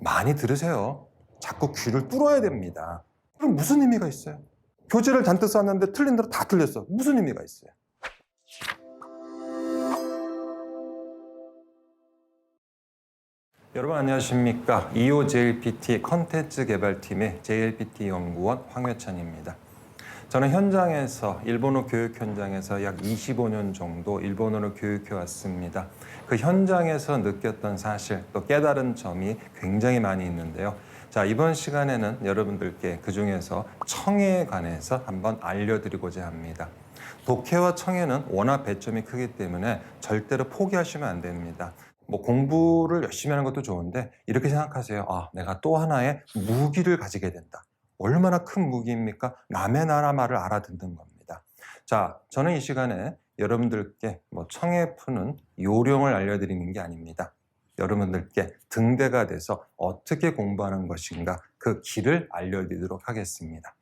많이 들으세요. 자꾸 귀를 뚫어야 됩니다. 그럼 무슨 의미가 있어요? 교재를 잔뜩 썼는데 틀린 대로 다 틀렸어. 무슨 의미가 있어요? 여러분 안녕하십니까? EOJLPT 컨텐츠 개발팀의 JLPT 연구원 황회찬입니다. 저는 현장에서 일본어 교육 현장에서 약 25년 정도 일본어를 교육해 왔습니다. 그 현장에서 느꼈던 사실 또 깨달은 점이 굉장히 많이 있는데요. 자, 이번 시간에는 여러분들께 그 중에서 청해에 관해서 한번 알려드리고자 합니다. 독해와 청해는 워낙 배점이 크기 때문에 절대로 포기하시면 안 됩니다. 공부를 열심히 하는 것도 좋은데 이렇게 생각하세요. 아, 내가 또 하나의 무기를 가지게 된다. 얼마나 큰 무기입니까? 남의 나라 말을 알아듣는 겁니다. 자, 저는 이 시간에 여러분들께 청해 푸는 요령을 알려드리는 게 아닙니다. 여러분들께 등대가 돼서 어떻게 공부하는 것인가 그 길을 알려드리도록 하겠습니다.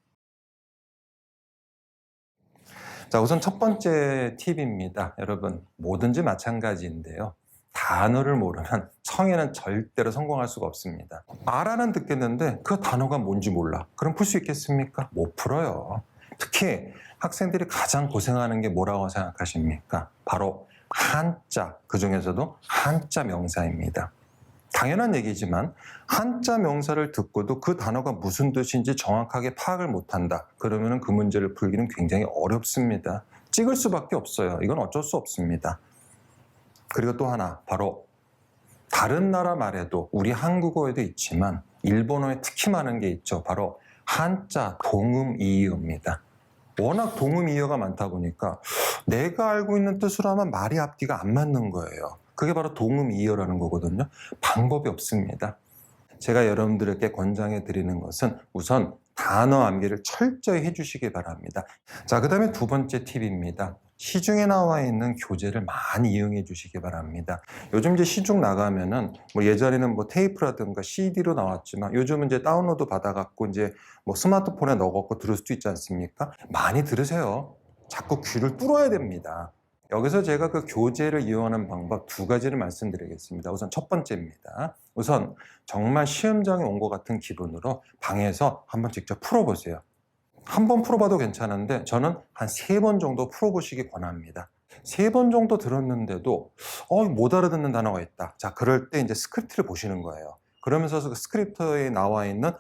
자, 우선 첫 번째 팁입니다. 여러분, 뭐든지 마찬가지인데요. 단어를 모르면 청해는 절대로 성공할 수가 없습니다. 말하는 듣겠는데 그 단어가 뭔지 몰라. 그럼 풀 수 있겠습니까? 못 풀어요. 특히 학생들이 가장 고생하는 게 뭐라고 생각하십니까? 바로 한자, 그 중에서도 한자 명사입니다. 당연한 얘기지만 한자 명사를 듣고도 그 단어가 무슨 뜻인지 정확하게 파악을 못한다. 그러면 그 문제를 풀기는 굉장히 어렵습니다. 찍을 수밖에 없어요. 이건 어쩔 수 없습니다. 그리고 또 하나, 바로 다른 나라 말에도 우리 한국어에도 있지만 일본어에 특히 많은 게 있죠. 바로 한자 동음이의어입니다. 워낙 동음이의어가 많다 보니까 내가 알고 있는 뜻으로 하면 말이 앞뒤가 안 맞는 거예요. 그게 바로 동음이의어라는 거거든요. 방법이 없습니다. 제가 여러분들에게 권장해 드리는 것은 우선 단어 암기를 철저히 해주시기 바랍니다. 자, 그 다음에 두 번째 팁입니다. 시중에 나와 있는 교재를 많이 이용해 주시기 바랍니다. 요즘 이제 시중 나가면은 예전에는 테이프라든가 CD로 나왔지만 요즘은 이제 다운로드 받아갖고 이제 스마트폰에 넣어갖고 들을 수도 있지 않습니까? 많이 들으세요. 자꾸 귀를 뚫어야 됩니다. 여기서 제가 그 교재를 이용하는 방법 두 가지를 말씀드리겠습니다. 우선 첫 번째입니다. 우선 정말 시험장에 온 것 같은 기분으로 방에서 한번 직접 풀어보세요. 한 번 풀어봐도 괜찮은데 저는 한 3번 정도 풀어보시기 권합니다. 3번 정도 들었는데도 못 알아듣는 단어가 있다. 자, 그럴 때 이제 스크립트를 보시는 거예요. 그러면서 그 스크립트에 나와 있는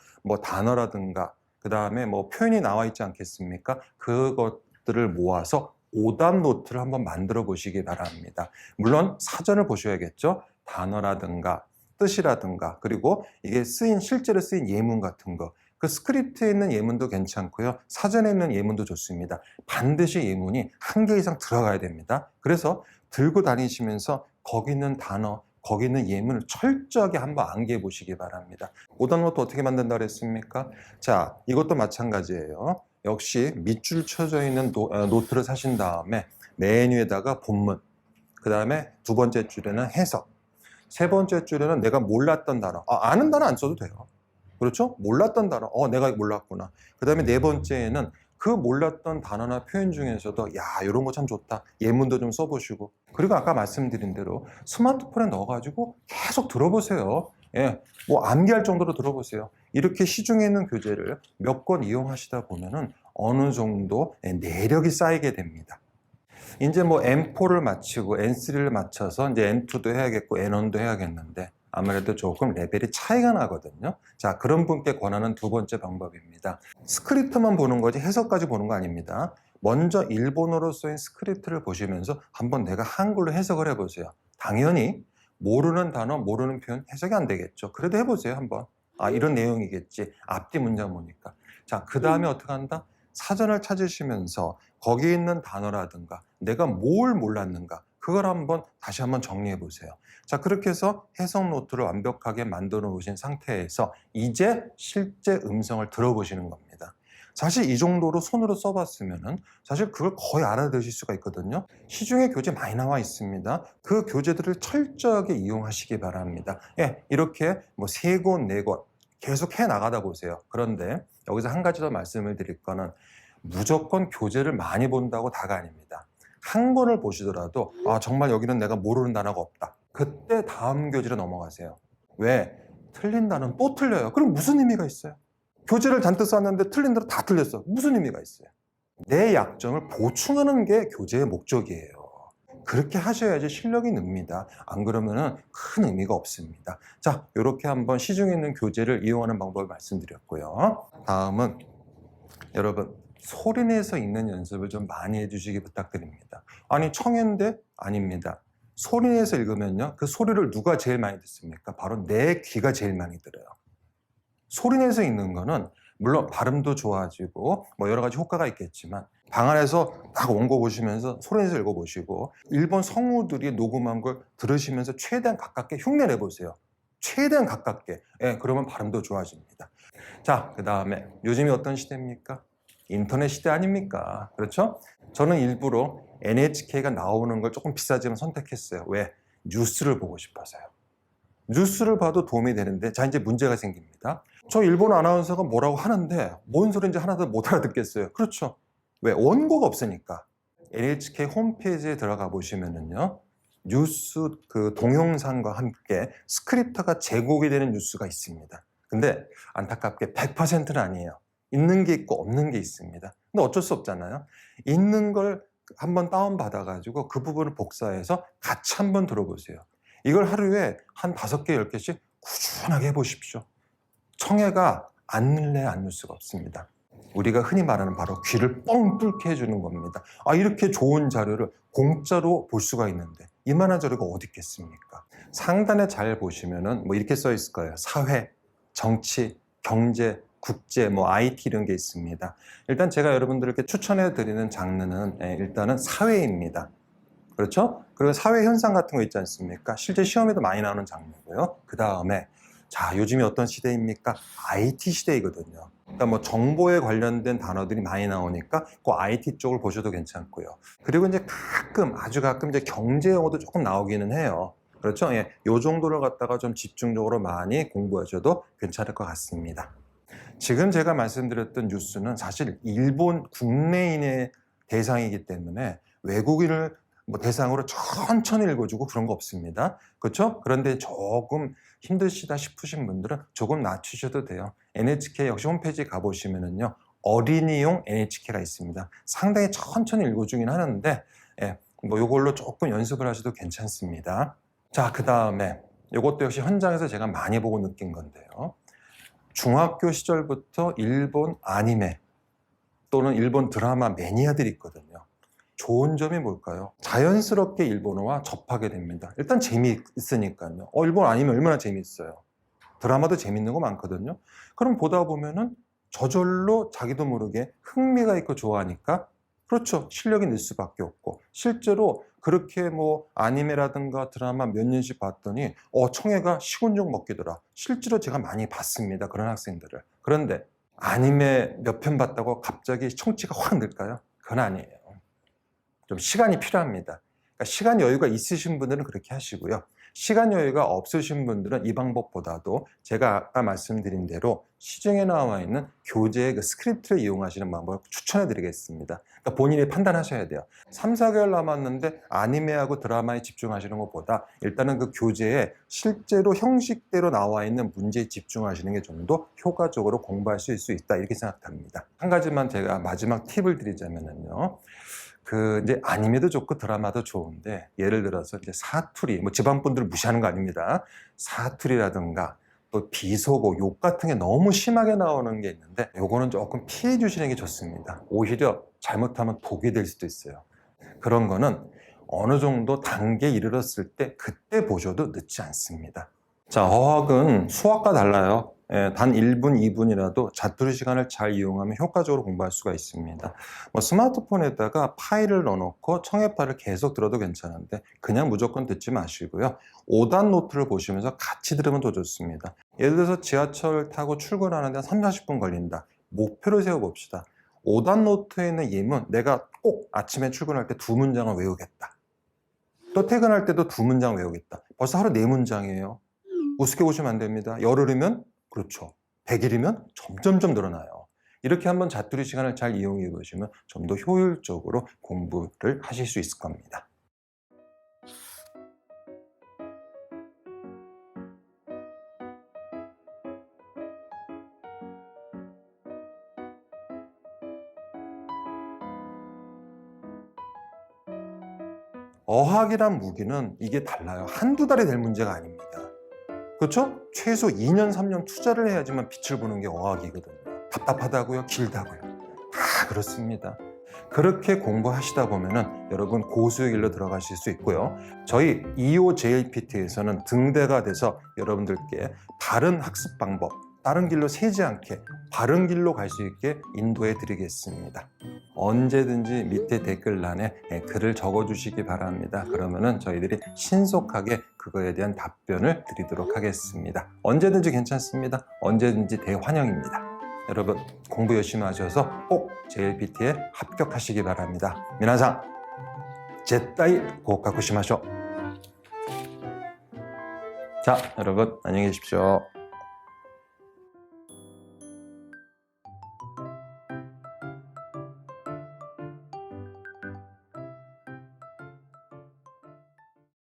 단어라든가 그 다음에 표현이 나와 있지 않겠습니까? 그것들을 모아서 오답 노트를 한번 만들어 보시기 바랍니다. 물론 사전을 보셔야겠죠. 단어라든가 뜻이라든가 그리고 이게 실제로 쓰인 예문 같은 거. 그 스크립트에 있는 예문도 괜찮고요. 사전에 있는 예문도 좋습니다. 반드시 예문이 1개 이상 들어가야 됩니다. 그래서 들고 다니시면서 거기 있는 단어, 거기 있는 예문을 철저하게 한번 암기해 보시기 바랍니다. 오답 노트 어떻게 만든다고 했습니까? 자, 이것도 마찬가지예요. 역시 밑줄 쳐져 있는 노트를 사신 다음에 맨 위에다가 본문, 그 다음에 두 번째 줄에는 해석, 세 번째 줄에는 내가 몰랐던 단어, 아는 단어 안 써도 돼요. 그렇죠? 몰랐던 단어, 내가 몰랐구나. 그 다음에 네 번째에는 그 몰랐던 단어나 표현 중에서도 야, 이런 거 참 좋다. 예문도 좀 써보시고. 그리고 아까 말씀드린 대로 스마트폰에 넣어가지고 계속 들어보세요. 예, 암기할 정도로 들어보세요. 이렇게 시중에 있는 교재를 몇 권 이용하시다 보면은 어느 정도 내력이 쌓이게 됩니다. 이제 N4를 마치고 N3를 마쳐서 이제 N2도 해야겠고 N1도 해야겠는데 아무래도 조금 레벨이 차이가 나거든요. 자, 그런 분께 권하는 두 번째 방법입니다. 스크립트만 보는 거지 해석까지 보는 거 아닙니다. 먼저 일본어로 쓰인 스크립트를 보시면서 한번 내가 한글로 해석을 해보세요. 당연히 모르는 단어, 모르는 표현 해석이 안 되겠죠. 그래도 해보세요, 한번. 이런 내용이겠지. 앞뒤 문장 보니까. 자, 그 다음에 어떻게 한다? 사전을 찾으시면서 거기에 있는 단어라든가 내가 뭘 몰랐는가 그걸 다시 한번 정리해 보세요. 자, 그렇게 해서 해석 노트를 완벽하게 만들어 놓으신 상태에서 이제 실제 음성을 들어보시는 겁니다. 사실 이 정도로 손으로 써봤으면은 사실 그걸 거의 알아들으실 수가 있거든요. 시중에 교재 많이 나와 있습니다. 그 교재들을 철저하게 이용하시기 바랍니다. 예, 이렇게 3권, 4권 계속 해 나가다 보세요. 그런데 여기서 한 가지 더 말씀을 드릴 거는 무조건 교재를 많이 본다고 다가 아닙니다. 한 권을 보시더라도 정말 여기는 내가 모르는 단어가 없다. 그때 다음 교재로 넘어가세요. 왜? 틀린 단어는 또 틀려요. 그럼 무슨 의미가 있어요? 교재를 잔뜩 쌌는데 틀린 대로 다 틀렸어. 무슨 의미가 있어요? 내 약점을 보충하는 게 교재의 목적이에요. 그렇게 하셔야지 실력이 늡니다. 안 그러면 큰 의미가 없습니다. 자, 이렇게 한번 시중에 있는 교재를 이용하는 방법을 말씀드렸고요. 다음은 여러분, 소리내서 읽는 연습을 좀 많이 해주시기 부탁드립니다. 아니, 청해인데? 아닙니다. 소리내서 읽으면요, 그 소리를 누가 제일 많이 듣습니까? 바로 내 귀가 제일 많이 들어요. 소리내서 읽는 거는 물론 발음도 좋아지고 뭐 여러 가지 효과가 있겠지만, 방 안에서 딱 원고 보시면서 소리내서 읽어보시고 일본 성우들이 녹음한 걸 들으시면서 최대한 가깝게 흉내내 보세요. 최대한 가깝게. 예, 그러면 발음도 좋아집니다. 자, 그 다음에 요즘이 어떤 시대입니까? 인터넷 시대 아닙니까? 그렇죠? 저는 일부러 NHK가 나오는 걸 조금 비싸지만 선택했어요. 왜? 뉴스를 보고 싶어서요. 뉴스를 봐도 도움이 되는데, 자, 이제 문제가 생깁니다. 저 일본 아나운서가 뭐라고 하는데 뭔 소리인지 하나도 못 알아듣겠어요. 그렇죠? 왜? 원고가 없으니까. NHK 홈페이지에 들어가 보시면은요, 뉴스 그 동영상과 함께 스크립트가 제공이 되는 뉴스가 있습니다. 근데 안타깝게 100%는 아니에요. 있는 게 있고 없는 게 있습니다. 근데 어쩔 수 없잖아요. 있는 걸 한번 다운받아가지고 그 부분을 복사해서 같이 한번 들어보세요. 이걸 하루에 한 5개, 10개씩 꾸준하게 해보십시오. 청해가 안 늘래 안 늘 수가 없습니다. 우리가 흔히 말하는 바로 귀를 뻥 뚫게 해주는 겁니다. 아, 이렇게 좋은 자료를 공짜로 볼 수가 있는데 이만한 자료가 어디 있겠습니까? 상단에 잘 보시면은 뭐 이렇게 써 있을 거예요. 사회, 정치, 경제, 국제, 뭐 IT 이런 게 있습니다. 일단 제가 여러분들께 추천해 드리는 장르는 일단은 사회입니다. 그렇죠? 그리고 사회 현상 같은 거 있지 않습니까? 실제 시험에도 많이 나오는 장르고요. 그 다음에 자, 요즘이 어떤 시대입니까? IT 시대이거든요. 그러니까 뭐 정보에 관련된 단어들이 많이 나오니까 그 IT 쪽을 보셔도 괜찮고요. 그리고 이제 가끔, 아주 가끔 이제 경제 용어도 조금 나오기는 해요. 그렇죠? 예, 요 정도를 갖다가 좀 집중적으로 많이 공부하셔도 괜찮을 것 같습니다. 지금 제가 말씀드렸던 뉴스는 사실 일본 국내인의 대상이기 때문에 외국인을 뭐 대상으로 천천히 읽어주고 그런 거 없습니다. 그렇죠? 그런데 조금 힘드시다 싶으신 분들은 조금 낮추셔도 돼요. NHK 역시 홈페이지 가보시면은요, 어린이용 NHK가 있습니다. 상당히 천천히 읽어주긴 하는데, 예, 뭐 요걸로 조금 연습을 하셔도 괜찮습니다. 자, 그 다음에 이것도 역시 현장에서 제가 많이 보고 느낀 건데요. 중학교 시절부터 일본 아니메 또는 일본 드라마 매니아들이 있거든요. 좋은 점이 뭘까요? 자연스럽게 일본어와 접하게 됩니다. 일단 재미있으니까요. 일본 아니메 얼마나 재미있어요. 드라마도 재밌는 거 많거든요. 그럼 보다 보면은 저절로 자기도 모르게 흥미가 있고 좋아하니까, 그렇죠, 실력이 늘 수밖에 없고, 실제로 그렇게 뭐 아니메라든가 드라마 몇 년씩 봤더니 청해가 식은죽 먹기더라. 실제로 제가 많이 봤습니다. 그런 학생들을. 그런데 아니메 몇 편 봤다고 갑자기 청취가 확 늘까요? 그건 아니에요. 좀 시간이 필요합니다. 그러니까 시간 여유가 있으신 분들은 그렇게 하시고요. 시간 여유가 없으신 분들은 이 방법보다도 제가 아까 말씀드린 대로 시중에 나와 있는 교재의 그 스크립트를 이용하시는 방법을 추천해 드리겠습니다. 그러니까 본인이 판단하셔야 돼요. 3, 4개월 남았는데 아니메하고 드라마에 집중하시는 것보다 일단은 그 교재에 실제로 형식대로 나와 있는 문제에 집중하시는 게 좀 더 효과적으로 공부하실 수 있다, 이렇게 생각합니다. 한 가지만 제가 마지막 팁을 드리자면요. 이제 아니메도 좋고 드라마도 좋은데, 예를 들어서 이제 사투리, 뭐 집안분들 무시하는 거 아닙니다. 사투리라든가 또 비속어, 욕 같은 게 너무 심하게 나오는 게 있는데, 요거는 조금 피해 주시는 게 좋습니다. 오히려 잘못하면 독이 될 수도 있어요. 그런 거는 어느 정도 단계에 이르렀을 때 그때 보셔도 늦지 않습니다. 자, 어학은 수학과 달라요. 단 1분, 2분이라도 자투리 시간을 잘 이용하면 효과적으로 공부할 수가 있습니다. 뭐 스마트폰에다가 파일을 넣어놓고 청해파를 계속 들어도 괜찮은데 그냥 무조건 듣지 마시고요. 5단 노트를 보시면서 같이 들으면 더 좋습니다. 예를 들어서 지하철 타고 출근하는데 3, 40분 걸린다. 목표를 세워봅시다. 5단 노트에 있는 예문, 내가 꼭 아침에 출근할 때 2문장을 외우겠다. 또 퇴근할 때도 2문장 외우겠다. 벌써 하루 4문장이에요. 우습게 보시면 안 됩니다. 열흘이면, 그렇죠, 100일이면 점점점 늘어나요. 이렇게 한번 자투리 시간을 잘 이용해 보시면 좀 더 효율적으로 공부를 하실 수 있을 겁니다. 어학이란 무기는 이게 달라요. 한두 달이 될 문제가 아닙니다. 그렇죠? 최소 2년, 3년 투자를 해야지만 빛을 보는 게 어학이거든요. 답답하다고요? 길다고요? 다 그렇습니다. 그렇게 공부하시다 보면은 여러분 고수의 길로 들어가실 수 있고요. 저희 EOJLPT에서는 등대가 돼서 여러분들께 바른 학습 방법, 다른 길로 새지 않게 바른 길로 갈 수 있게 인도해 드리겠습니다. 언제든지 밑에 댓글란에 글을 적어 주시기 바랍니다. 그러면은 저희들이 신속하게 그거에 대한 답변을 드리도록 하겠습니다. 언제든지 괜찮습니다. 언제든지 대환영입니다. 여러분 공부 열심히 하셔서 꼭 JLPT에 합격하시기 바랍니다. 미나상 제따이 고가쿠시마쇼. 자, 여러분 안녕히 계십시오.